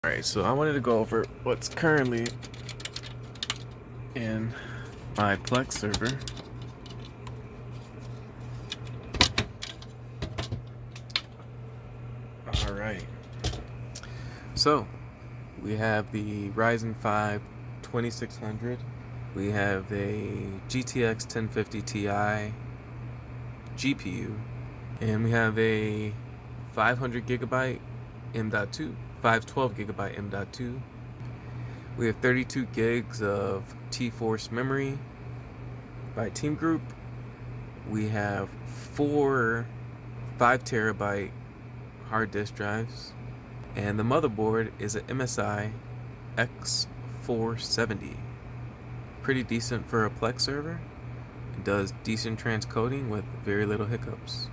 Alright, so I wanted to go over what's currently in my Plex server. Alright, so we have the Ryzen 5 2600, we have a GTX 1050 Ti GPU, and we have a 500 gigabyte M.2, 512 gigabyte M.2. We have 32 gigs of T-Force memory by Team Group. We have 4 5 terabyte hard disk drives, and the motherboard is an MSI X470. Pretty decent for a Plex server. It does decent transcoding with very little hiccups.